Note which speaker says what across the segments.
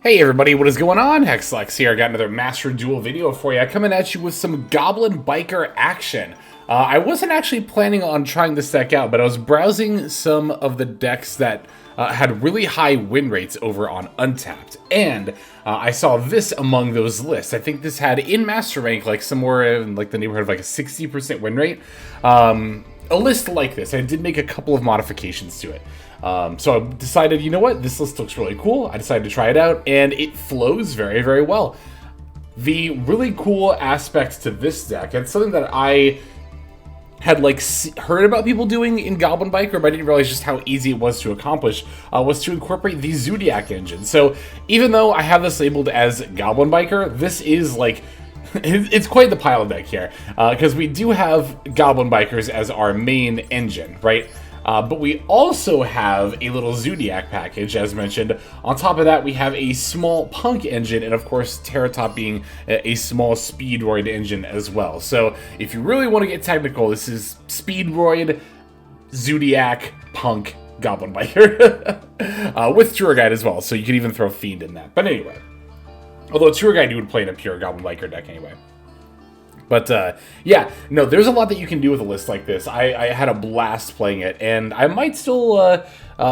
Speaker 1: Hey everybody, what is going on? Hexlex here. I got another Master Duel video for you. Coming at you with some Goblin Biker action. I wasn't actually planning on trying this deck out, but I was browsing some of the decks that had really high win rates over on Untapped, and I saw this among those lists. I think this had in Master Rank like somewhere in like the neighborhood of like a 60% win rate. A list like this, I did make a couple of modifications to it. So I decided, you know what, this list looks really cool. I decided to try it out, and it flows very, very well. The really cool aspects to this deck, and something that I had like heard about people doing in Goblin Biker, but I didn't realize just how easy it was to accomplish, was to incorporate the Zodiac engine. So even though I have this labeled as Goblin Biker, this is like, it's quite the pile deck here, because we do have Goblin Bikers as our main engine, right? But we also have a little Zodiac package, as mentioned. On top of that, we have a small Punk engine, and of course, Terratop being a small Speedroid engine as well. So if you really want to get technical, this is Speedroid, Zodiac, Punk, Goblin Biker, with Tour Guide as well, so you can even throw Fiend in that. But anyway, although Tour Guide you would play in a pure Goblin Biker deck anyway. But, yeah, no, there's a lot that you can do with a list like this. I had a blast playing it, and I might still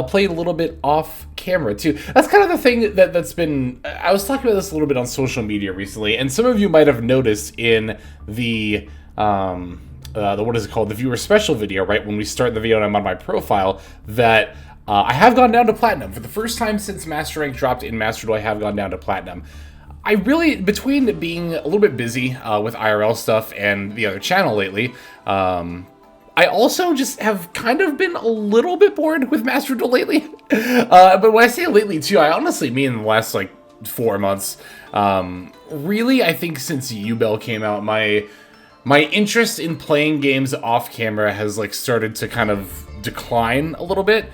Speaker 1: play it a little bit off camera, too. That's kind of the thing that's been... I was talking about this a little bit on social media recently, and some of you might have noticed in the what is it called? The viewer special video, right? When we start the video and I'm on my profile, that I have gone down to Platinum. For the first time since Master Rank dropped in Master Duel, I have gone down to Platinum. I really, between being a little bit busy with IRL stuff and the other channel lately, I also just have kind of been a little bit bored with Master Duel lately. But when I say lately too, I honestly mean in the last like 4 months. Really, I think since Ubel came out, my interest in playing games off camera has like started to kind of decline a little bit.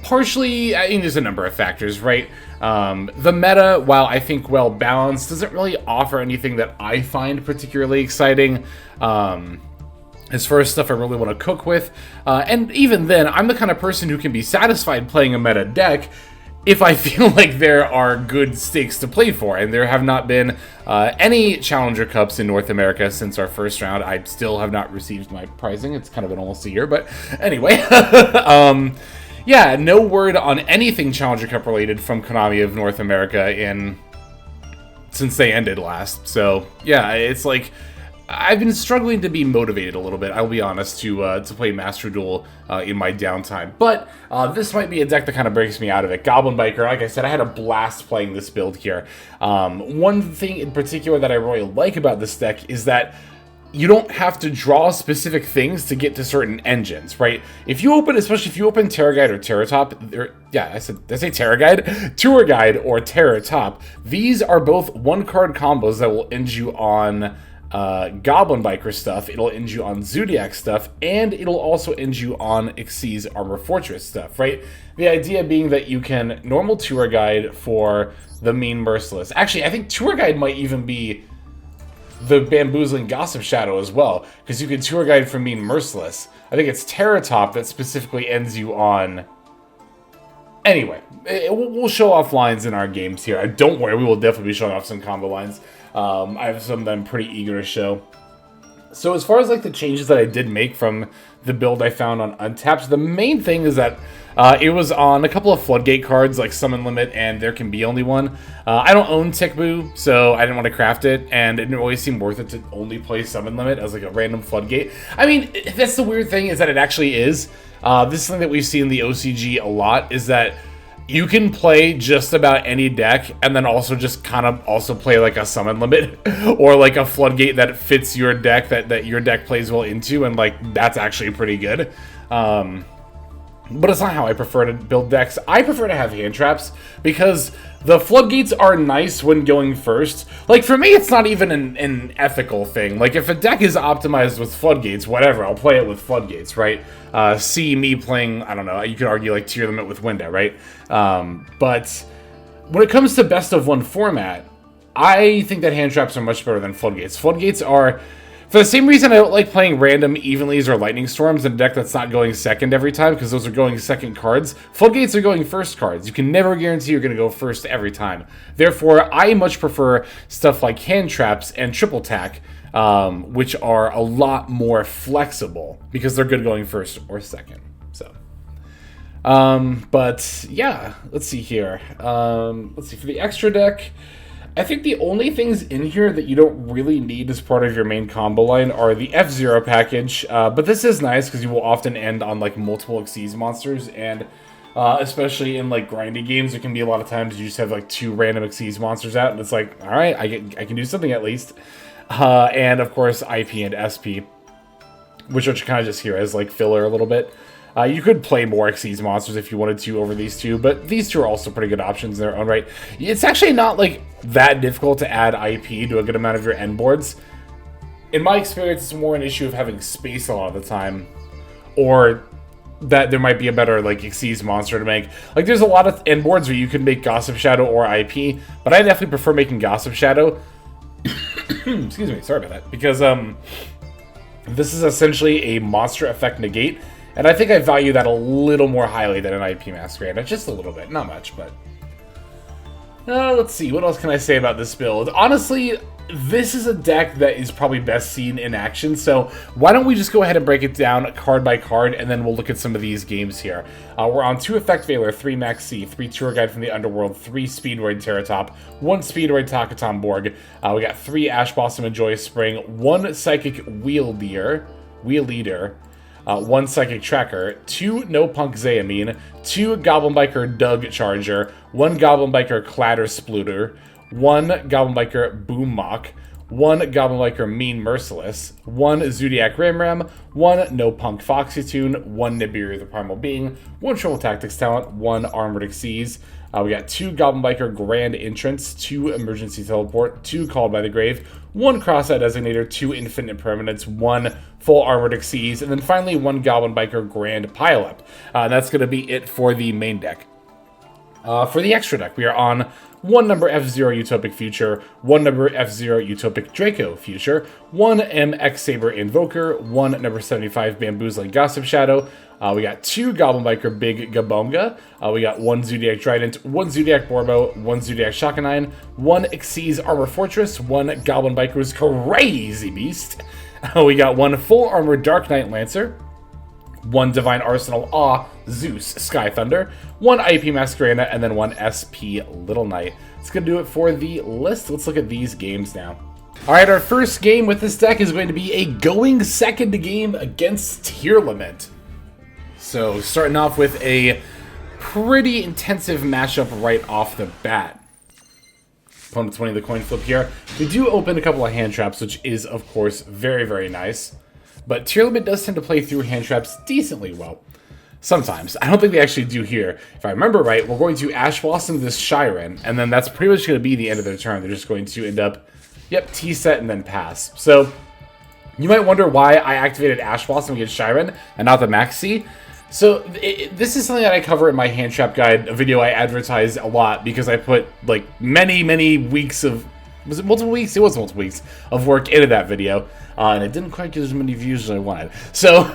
Speaker 1: Partially, I mean, there's a number of factors, right? The meta, while I think well balanced, doesn't really offer anything that I find particularly exciting as far as stuff I really want to cook with. And even then, I'm the kind of person who can be satisfied playing a meta deck if I feel like there are good stakes to play for. And there have not been any Challenger Cups in North America since our first round. I still have not received my prizing. It's kind of been almost a year, but anyway. Yeah, no word on anything Challenger Cup related from Konami of North America since they ended last. So yeah, it's like I've been struggling to be motivated a little bit, I'll be honest, to play Master Duel in my downtime. But this might be a deck that kind of breaks me out of it. Goblin Biker, like I said, I had a blast playing this build here. One thing in particular that I really like about this deck is that you don't have to draw specific things to get to certain engines, right? If you open, especially if you open Terra Guide or Terratop, or yeah, did I say Terra Guide? Tour Guide or Terratop, these are both one-card combos that will end you on Goblin Biker stuff, it'll end you on Zodiac stuff, and it'll also end you on Xyz Armor Fortress stuff, right? The idea being that you can normal Tour Guide for the Mean Merciless. Actually, I think Tour Guide might even be the Bamboozling Gossip Shadow as well, because you can Tour Guide for Mean Merciless. I think it's Terratop that specifically ends you on... Anyway, we'll show off lines in our games here. Don't worry, we will definitely be showing off some combo lines. I have some that I'm pretty eager to show. So as far as like the changes that I did make from the build I found on Untapped, the main thing is that it was on a couple of Floodgate cards like Summon Limit and There Can Be Only One. I don't own Tickboo, so I didn't want to craft it, and it didn't really seem worth it to only play Summon Limit as like a random Floodgate. I mean, that's the weird thing, is that it actually is. This is something that we see in the OCG a lot, is that you can play just about any deck and then also just kind of also play like a Summon Limit or like a Floodgate that fits your deck, that your deck plays well into, and like that's actually pretty good. But it's not how I prefer to build decks. I prefer to have hand traps because the Floodgates are nice when going first. Like, for me, it's not even an ethical thing. Like, if a deck is optimized with Floodgates, whatever, I'll play it with Floodgates, right? See me playing, I don't know, you could argue, like, Tearlaments with Winda, right? But when it comes to best of one format, I think that hand traps are much better than Floodgates. Floodgates are For the same reason I don't like playing random Evenlies or Lightning Storms in a deck that's not going second every time, because those are going second cards. Floodgates are going first cards. You can never guarantee you're going to go first every time. Therefore, I much prefer stuff like Hand Traps and Triple Tack, which are a lot more flexible, because they're good going first or second. So, but yeah, let's see here. Let's see, for the extra deck, I think the only things in here that you don't really need as part of your main combo line are the F-Zero package, but this is nice because you will often end on like multiple Xyz monsters, and especially in like grindy games, there can be a lot of times you just have like 2 random Xyz monsters out, and it's like, all right, I can do something at least. And of course IP and SP, which are kind of just here as like filler a little bit. You could play more Xyz monsters if you wanted to over these two, but these two are also pretty good options in their own right. It's actually not like that difficult to add IP to a good amount of your end boards. In my experience, it's more an issue of having space a lot of the time, or that there might be a better like Xyz monster to make. Like there's a lot of end boards where you can make Gossip Shadow or IP, but I definitely prefer making Gossip Shadow. Excuse me, sorry about that, because this is essentially a monster effect negate. And I think I value that a little more highly than an IP Masquerade. Just a little bit, not much, but... let's see, what else can I say about this build? Honestly, this is a deck that is probably best seen in action, so why don't we just go ahead and break it down card by card, and then we'll look at some of these games here. We're on 2 Effect Veiler, 3 Max C, 3 Tour Guide from the Underworld, 3 Speedroid Terratop, 1 Speedroid Takaton Borg, we got 3 Ash Blossom and Joyous Spring, 1 Psychic Wheel Leader, 1 Psychic Tracker, 2 No Punk Zayamine, 2 Goblin Biker Doug Charger, 1 Goblin Biker Clatter Spluter, 1 Goblin Biker Boom Mock, 1 Goblin Biker Mean Merciless, 1 Zodiac Ramram, 1 No Punk Foxy Tune, 1 Nibiru the Primal Being, 1 Triple Tactics Talent, 1 Armored Xyz. We got 2 Goblin Biker Grand Entrance, 2 Emergency Teleport, 2 Called by the Grave, 1 Cross-Out Designator, 2 Infinite Permanence, 1 Full Armored Xyz, and then finally 1 Goblin Biker Grand Pileup. That's going to be it for the main deck. For the extra deck, we are on 1 number F-Zero Utopic Future, 1 number F-Zero Utopic Draco Future, 1 MX Saber Invoker, 1 number 75 Bamboozling Gossip Shadow. We got 2 Goblin Biker Big Gabonga. We got 1 Zodiac Trident, 1 Zodiac Borbo, 1 Zodiac Shakanine, 1 Xyz Armor Fortress, 1 Goblin Biker's Crazy Beast. We got 1 Full Armor Dark Knight Lancer, 1 Divine Arsenal Awe Zeus Sky Thunder, 1 IP Masquerade, and then 1 SP Little Knight. That's going to do it for the list. Let's look at these games now. Alright, our first game with this deck is going to be a going second game against Tearlament. So, starting off with a pretty intensive matchup right off the bat. Opponent's winning the coin flip here. We do open a couple of hand traps, which is, of course, very, very nice. But Tearlaments does tend to play through hand traps decently well. Sometimes. I don't think they actually do here. If I remember right, we're going to Ash Blossom this Shiren, and then that's pretty much going to be the end of their turn. They're just going to end up, yep, T-set and then pass. So, you might wonder why I activated Ash Blossom against Shiren and not the Maxi. So, this is something that I cover in my hand trap guide, a video I advertise a lot because I put, like, many weeks of... Was it multiple weeks? It was multiple weeks of work into that video. And it didn't quite get as many views as I wanted. So,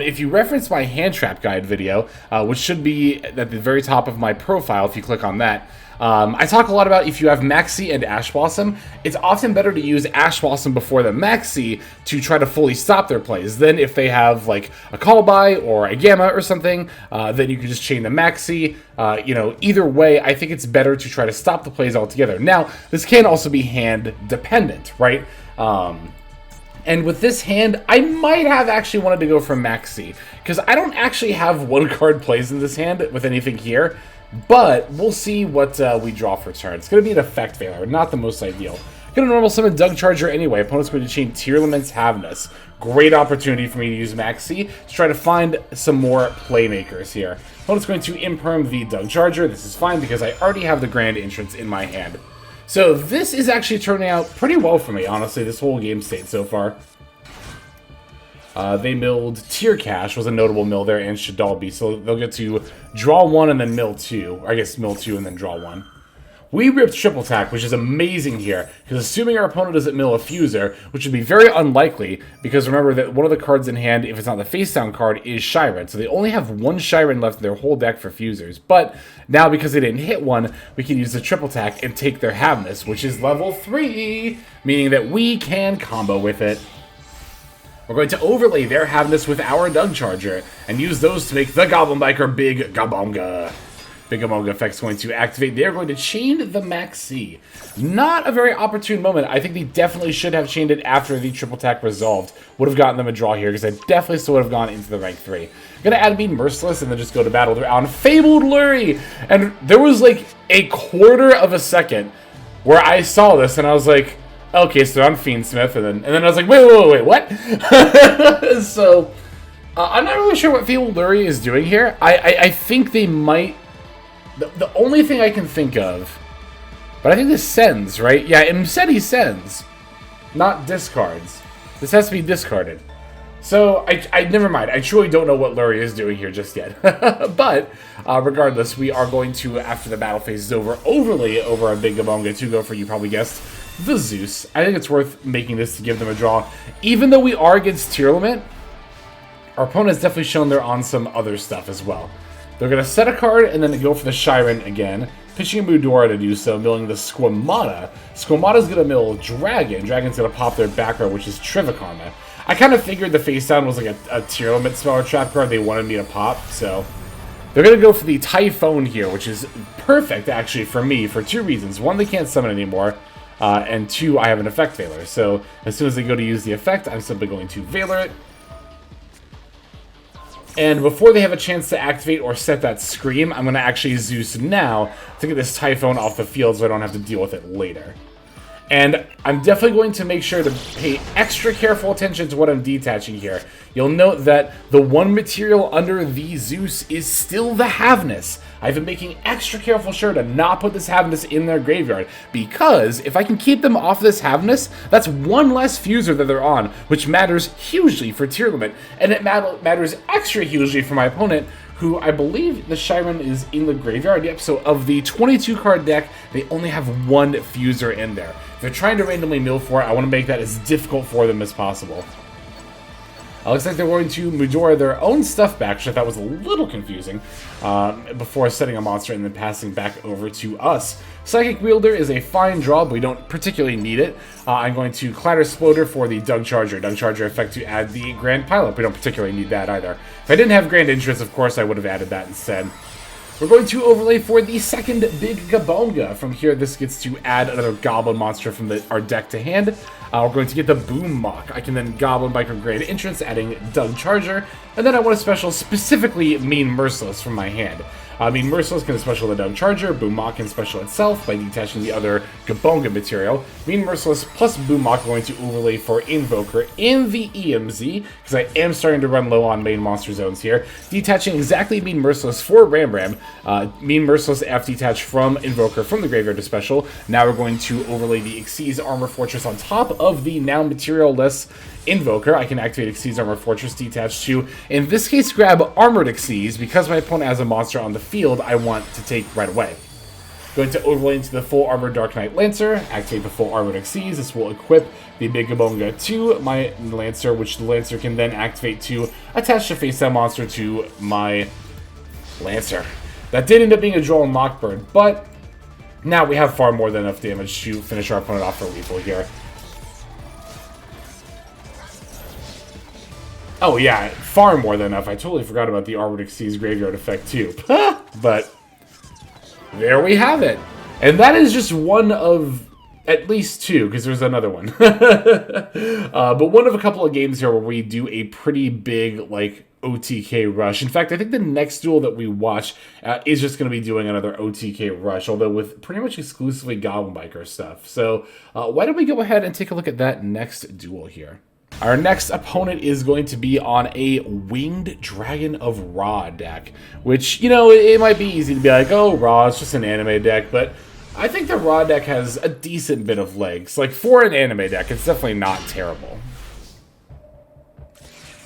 Speaker 1: if you reference my hand trap guide video, which should be at the very top of my profile if you click on that, I talk a lot about if you have Maxi and Ash Blossom, it's often better to use Ash Blossom before the Maxi to try to fully stop their plays. Then if they have like a Call By or a Gamma or something, then you can just chain the Maxi. You know, either way, I think it's better to try to stop the plays altogether. Now, this can also be hand dependent, right? And with this hand, I might have actually wanted to go for Maxi, because I don't actually have one card plays in this hand with anything here, but we'll see what we draw for turn. It's going to be an Effect Veiler, not the most ideal. Going to normal summon Doug Charger anyway. Opponent's going to chain Tearlaments Havness. Great opportunity for me to use Maxi to try to find some more playmakers here. Opponent's going to Imperm the Doug Charger. This is fine because I already have the Grand Entrance in my hand. So this is actually turning out pretty well for me, honestly, this whole game state so far. They milled Tear Cash, was a notable mill there, and Shadalby, so they'll get to draw 1 and then mill 2. Or I guess mill 2 and then draw 1. We ripped triple attack, which is amazing here, because assuming our opponent doesn't mill a fuser, which would be very unlikely, because remember that one of the cards in hand, if it's not the face down card, is Shiren. So they only have one Shiren left in their whole deck for fusers. But now, because they didn't hit one, we can use the triple attack and take their Havness, which is level 3, meaning that we can combo with it. We're going to overlay their Havness with our Dung Charger, and use those to make the Goblin Biker Big Gabonga. Big Gabonga effect's going to activate. They're going to chain the Maxi. Not a very opportune moment. I think they definitely should have chained it after the triple attack resolved. Would have gotten them a draw here, because I definitely still would have gone into the rank 3. I'm going to add Mean Merciless and then just go to battle on Fabled Lurie. And there was like a quarter of a second where I saw this and I was like, okay, so I'm Fiendsmith. And then I was like, wait, what? So, I'm not really sure what Fabled Lurie is doing here. I think they might... The only thing I can think of, but I think this sends, right? Yeah, it said he sends, not discards. This has to be discarded. So, I never mind. I truly don't know what Lurie is doing here just yet. But, regardless, we are going to, after the battle phase is over, overlay over our Big Gabonga to go for, you probably guessed, the Zeus. I think it's worth making this to give them a draw. Even though we are against Tearlament, our opponent has definitely shown they're on some other stuff as well. They're going to set a card and then go for the Shiren again, pitching a Mudora to do so, milling the Squamata. Squamata's going to mill Dragon. Dragon's going to pop their back row, which is Trivikarma. I kind of figured the face down was like a Tearlament spell or trap card they wanted me to pop, so they're going to go for the Typhone here, which is perfect actually for me for 2 reasons. 1, they can't summon anymore, and 2, I have an effect Veiler. So as soon as they go to use the effect, I'm simply going to Veiler it. And before they have a chance to activate or set that Scream, I'm going to actually Zeus now to get this Typhone off the field so I don't have to deal with it later. And I'm definitely going to make sure to pay extra careful attention to what I'm detaching here. You'll note that the one material under the Zeus is still the Havness. I've been making extra careful sure to not put this Havness in their graveyard, because if I can keep them off this Havness, that's one less fuser that they're on, which matters hugely for Tearlament, and it matters extra hugely for my opponent, who I believe the Shiren is in the graveyard. Yep, so of the 22 card deck, they only have one fuser in there. If they're trying to randomly mill for it, I want to make that as difficult for them as possible. Looks like they're going to Mudora their own stuff back, which I thought was a little confusing, before setting a monster and then passing back over to us. Psychic Wielder is a fine draw, but we don't particularly need it. I'm going to Clatter Sploder for the Dung Charger. Dung Charger effect to add the Grand Pileup. We don't particularly need that either. If I didn't have Grand Interest, of course, I would have added that instead. We're going to overlay for the second Big Gabonga. From here, this gets to add another Goblin monster from our deck to hand. We're going to get the Boom Mock. I can then Goblin Biker Grand Entrance, adding Dung Charger. And then I want to special specifically Mean Merciless from my hand. Mean Merciless can special the Dung Charger. Boom Mock can special itself by detaching the other Gabonga material. Mean Merciless plus Boom Mock are going to overlay for Invoker in the EMZ, because I am starting to run low on main monster zones here. Detaching exactly Mean Merciless for Ram. Mean Merciless F detach from Invoker from the graveyard to special. Now we're going to overlay the Xyz Armor Fortress on top of the now material-less Invoker. I can activate Xyz Armor Fortress detached to, in this case, grab Armored Xyz, because my opponent has a monster on the field I want to take right away. Going to overlay into the full Armored Dark Knight Lancer, activate the full Armored Xyz. This will equip the Big Gabonga to my Lancer, which the Lancer can then activate to attach the face down monster to my Lancer. That did end up being a draw on Lockbird, but now we have far more than enough damage to finish our opponent off for lethal here. Oh yeah, far more than enough. I totally forgot about the Armored Xyz graveyard effect too. But there we have it. And that is just one of at least 2, because there's another one. But one of a couple of games here where we do a pretty big, like, OTK rush. In fact, I think the next duel that we watch is just going to be doing another OTK rush, although with pretty much exclusively Goblin Biker stuff. So why don't we go ahead and take a look at that next duel here. Our next opponent is going to be on a Winged Dragon of Ra deck, which, you know, it might be easy to be like, oh, Ra, it's just an anime deck, but I think the Ra deck has a decent bit of legs. Like, for an anime deck, it's definitely not terrible.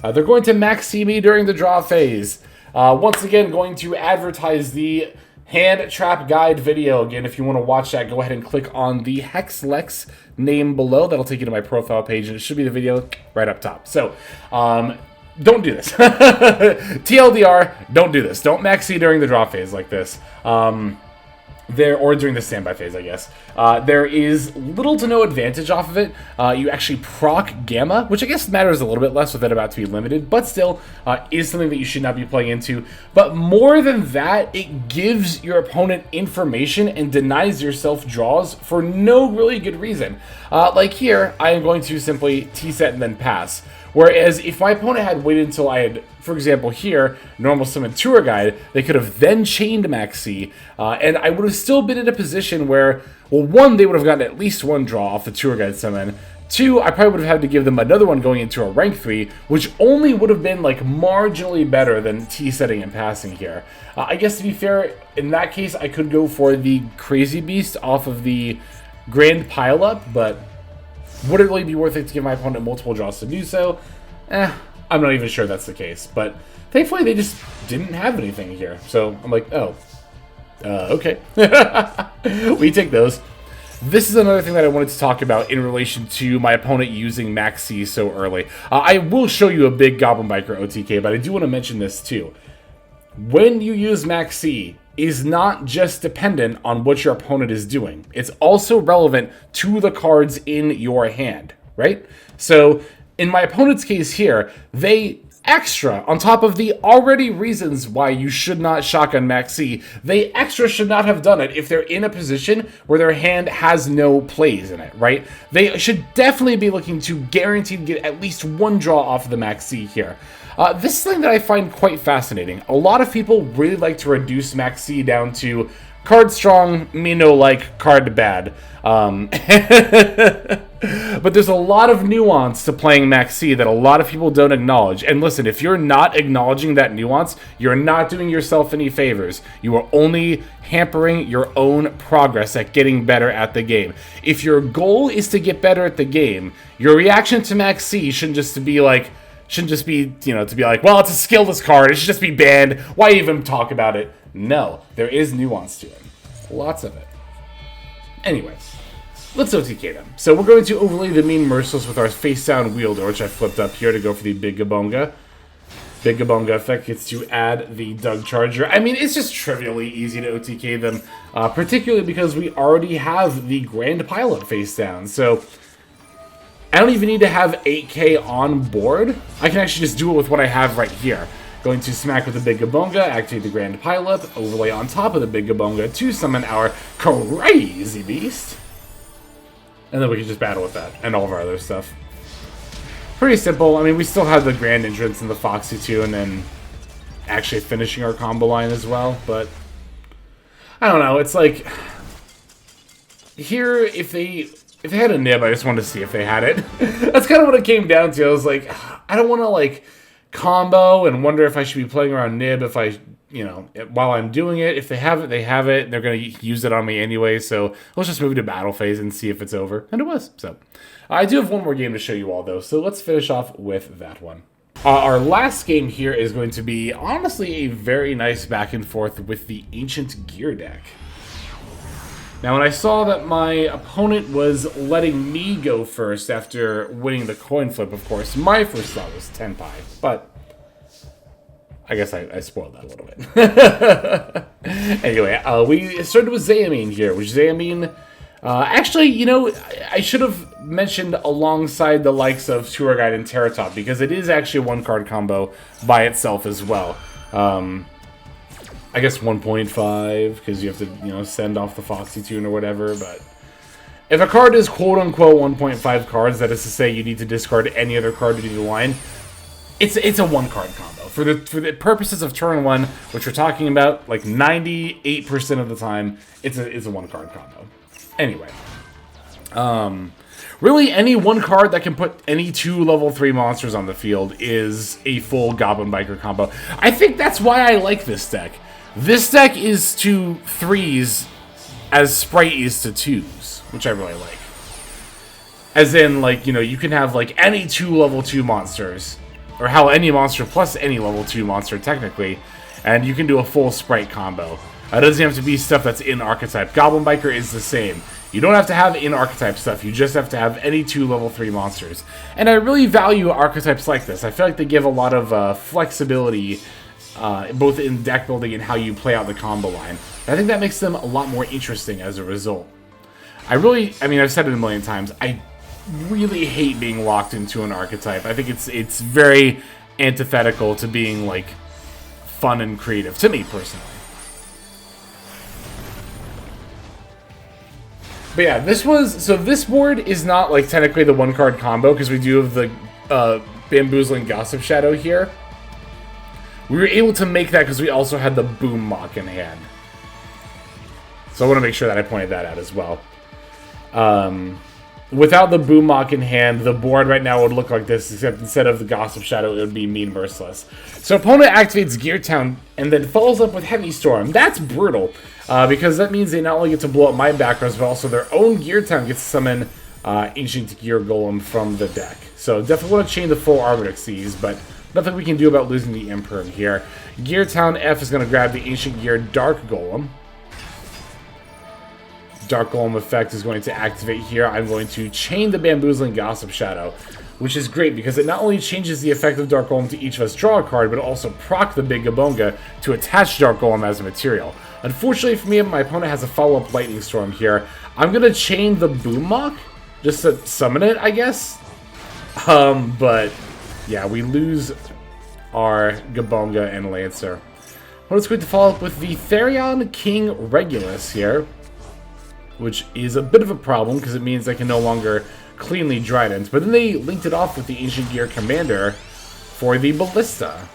Speaker 1: They're going to Maxi me during the draw phase. Once again, going to advertise the hand trap guide video. Again, if you want to watch that, go ahead and click on the Hexlex name below. That'll take you to my profile page, and it should be the video right up top. So, don't do this. TLDR, don't do this. Don't max C during the draw phase like this. Or during the standby phase, I guess. There is little to no advantage off of it. You actually proc Gamma, which I guess matters a little bit less with it about to be limited, but still is something that you should not be playing into. But more than that, it gives your opponent information and denies yourself draws for no really good reason. Like here, I am going to simply T-set and then pass. Whereas if my opponent had waited until I had, for example here, normal summon Tour Guide, they could have then chained Max C, and I would have still been in a position where, well, one, they would have gotten at least one draw off the Tour Guide summon. Two, I probably would have had to give them another one going into a rank 3, which only would have been like marginally better than T-setting and passing here. I guess to be fair, in that case, I could go for the Crazy Beast off of the Grand Pileup, but would it really be worth it to give my opponent multiple draws to do so? I'm not even sure that's the case. But thankfully, they just didn't have anything here. So I'm like, oh, okay. We take those. This is another thing that I wanted to talk about in relation to my opponent using Max C so early. I will show you a big Goblin Biker OTK, but I do want to mention this too. When you use Max C, is not just dependent on what your opponent is doing. It's also relevant to the cards in your hand, right? So in my opponent's case here, they extra, on top of the already reasons why you should not shotgun Max C, they extra should not have done it if they're in a position where their hand has no plays in it, right? They should definitely be looking to guaranteed get at least one draw off of the Max C here. This is something that I find quite fascinating. A lot of people really like to reduce Max C down to card strong, me no like, card bad. But there's a lot of nuance to playing Max C that a lot of people don't acknowledge. And listen, if you're not acknowledging that nuance, you're not doing yourself any favors. You are only hampering your own progress at getting better at the game. If your goal is to get better at the game, your reaction to Max C shouldn't just be like, well, it's a skillless card, it should just be banned, why even talk about it? No, there is nuance to it. Lots of it. Anyways, let's OTK them. So we're going to overlay the Mean Merciless with our face down wielder, which I flipped up here to go for the Big Gabonga. Big Gabonga effect gets to add the Doug Charger. I mean, it's just trivially easy to OTK them, particularly because we already have the Grand Pileup face down. So I don't even need to have 8k on board. I can actually just do it with what I have right here. Going to smack with the Big Gabonga, activate the Grand Pileup, overlay on top of the Big Gabonga to summon our Crazy Beast. And then we can just battle with that and all of our other stuff. Pretty simple. I mean, we still have the Grand Entrance and the Foxy too, and then actually finishing our combo line as well. But I don't know. It's like here, if they had a nib, I just wanted to see if they had it. That's kind of what it came down to. I was like, I don't want to like combo and wonder if I should be playing around nib if I, while I'm doing it. If they have it, they have it. They're going to use it on me anyway. So let's just move to battle phase and see if it's over. And it was. So I do have one more game to show you all though. So let's finish off with that one. Our last game here is going to be honestly a very nice back and forth with the Ancient Gear deck. Now, when I saw that my opponent was letting me go first after winning the coin flip, of course, my first thought was Tenpai, but I guess I spoiled that a little bit. Anyway, we started with Xayamine here, which Xayamine, actually, I should have mentioned alongside the likes of Tour Guide and Terratop, because it is actually a one-card combo by itself as well. I guess 1.5, because you have to, send off the Foxy Tune or whatever, but if a card is quote-unquote 1.5 cards, that is to say you need to discard any other card to do the line, it's a one-card combo. For the purposes of turn 1, which we're talking about, like 98% of the time, it's a one-card combo. Anyway. Really, any one card that can put any 2 level 3 monsters on the field is a full Goblin Biker combo. I think that's why I like this deck. This deck is to 3s as Sprite is to 2s, which I really like. As in, like, you can have, like, any 2 level 2 monsters, or any monster plus any level 2 monster, technically, and you can do a full Sprite combo. It doesn't have to be stuff that's in archetype. Goblin Biker is the same. You don't have to have in archetype stuff. You just have to have any 2 level 3 monsters. And I really value archetypes like this. I feel like they give a lot of flexibility, both in deck building and how you play out the combo line. And I think that makes them a lot more interesting as a result. I mean, I've said it a million times, I really hate being locked into an archetype. I think it's very antithetical to being, like, fun and creative, to me personally. But yeah, this board is not, like, technically the 1-card combo, because we do have the Bamboozling Gossip Shadow here. We were able to make that because we also had the Boom Mock in hand. So I want to make sure that I pointed that out as well. Without the Boom Mock in hand, the board right now would look like this, except instead of the Gossip Shadow, it would be Mean Merciless. So opponent activates Gear Town and then follows up with Heavy Storm. That's brutal, because that means they not only get to blow up my back rows, but also their own Gear Town gets to summon Ancient Gear Golem from the deck. So definitely want to chain the full Armored Exceeds, but nothing we can do about losing the Imperm here. Gear Town F is going to grab the Ancient Gear Dark Golem. Dark Golem effect is going to activate here. I'm going to chain the Bamboozling Gossip Shadow, which is great because it not only changes the effect of Dark Golem to each of us draw a card, but also proc the Big Gabonga to attach Dark Golem as a material. Unfortunately for me, my opponent has a follow-up Lightning Storm here. I'm going to chain the Boom Mock just to summon it, I guess. But yeah, we lose our Gabonga and Lancer. Well, it's going to follow up with the Therion King Regulus here, which is a bit of a problem because it means I can no longer cleanly Trident. But then they linked it off with the Ancient Gear Commander for the Ballista.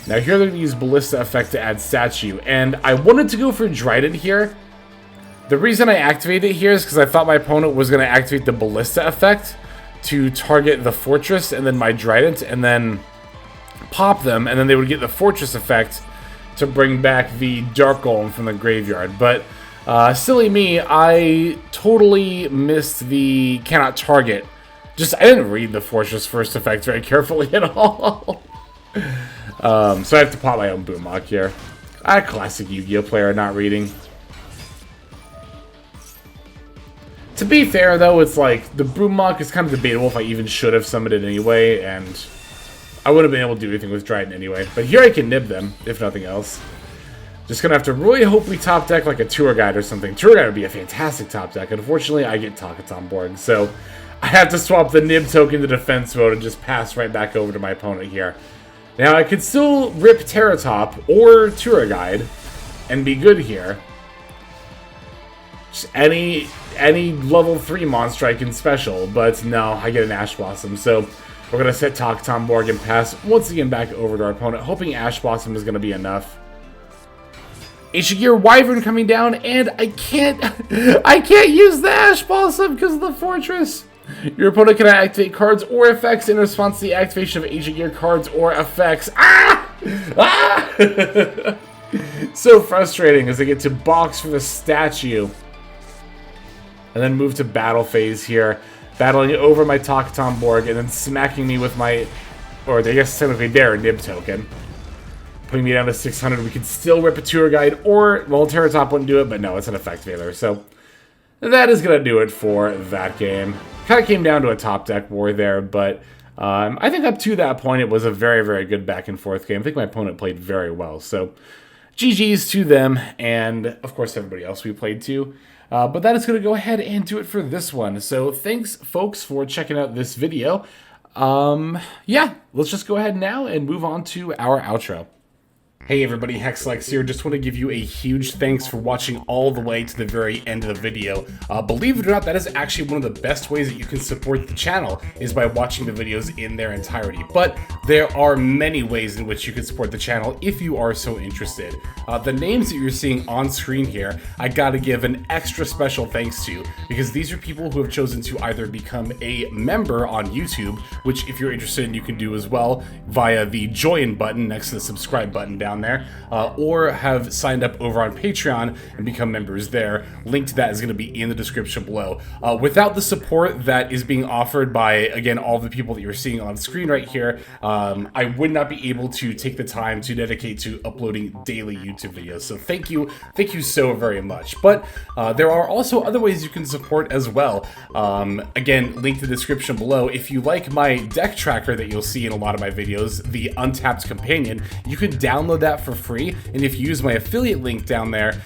Speaker 1: Now here they're going to use Ballista effect to add Statue, and I wanted to go for Trident here. The reason I activated it here is because I thought my opponent was going to activate the Ballista effect to target the Fortress and then my Trident, and then pop them, and then they would get the Fortress effect to bring back the Dark Golem from the graveyard. But silly me, I totally missed the cannot target. I didn't read the Fortress first effect very carefully at all. So I have to pop my own Boom Mock here. Classic Yu-Gi-Oh player not reading. To be fair though, it's like the Boom Mock is kind of debatable if I even should have summoned it anyway, and I wouldn't have been able to do anything with Trident anyway. But here I can nib them, if nothing else. Just gonna have to really hope we top deck like a Tour Guide or something. Tour Guide would be a fantastic top deck. Unfortunately, I get Takatomborg, so I have to swap the nib token to defense mode and just pass right back over to my opponent here. Now, I could still rip Terratop or Tour Guide and be good here. Just any level 3 monster I can special, but no, I get an Ash Blossom. So we're gonna set Takatomborg and pass once again back over to our opponent, hoping Ash Blossom is gonna be enough. Ancient Gear Wyvern coming down, and I can't use the Ash Blossom because of the Fortress. Your opponent can activate cards or effects in response to the activation of Ancient Gear cards or effects. So frustrating as I get to box for the statue. And then move to battle phase here. Battling over my Takatomborg and then smacking me with my, or I guess technically their nib token. Putting me down to 600, we can still rip a Tour Guide, or, well, Terratop wouldn't do it, but no, it's an effect veiler. So, that is going to do it for that game. Kind of came down to a top deck war there, but I think up to that point, it was a very, very good back and forth game. I think my opponent played very well, so GG's to them, and, of course, everybody else we played to. But that is going to go ahead and do it for this one. So, thanks, folks, for checking out this video. Yeah, let's just go ahead now and move on to our outro. Hey everybody, Hexlex here. Just want to give you a huge thanks for watching all the way to the very end of the video. Believe it or not, that is actually one of the best ways that you can support the channel, is by watching the videos in their entirety. But there are many ways in which you can support the channel if you are so interested. The names that you're seeing on screen here, I gotta give an extra special thanks to, because these are people who have chosen to either become a member on YouTube, which if you're interested you can do as well via the join button next to the subscribe button down down there, or have signed up over on Patreon and become members there. Link to that is going to be in the description below. Without the support that is being offered by, again, all the people that you're seeing on screen right here, I would not be able to take the time to dedicate to uploading daily YouTube videos. So thank you so very much. But there are also other ways you can support as well. Again, link to the description below. If you like my deck tracker that you'll see in a lot of my videos, the Untapped Companion, you can download that for free. And if you use my affiliate link down there,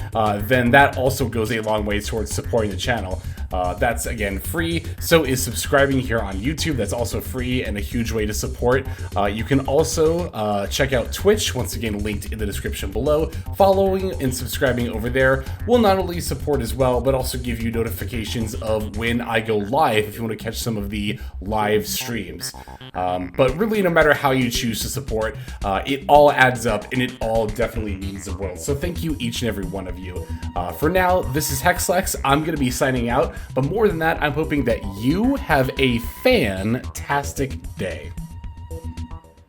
Speaker 1: then that also goes a long way towards supporting the channel. That's, again, free. So is subscribing here on YouTube. That's also free and a huge way to support. You can also check out Twitch, once again linked in the description below. Following and subscribing over there will not only support as well, but also give you notifications of when I go live if you want to catch some of the live streams. But really, no matter how you choose to support, it all adds up and it all definitely means the world. So thank you, each and every one of you. For now, this is Hexlex. I'm going to be signing out. But more than that, I'm hoping that you have a fantastic day.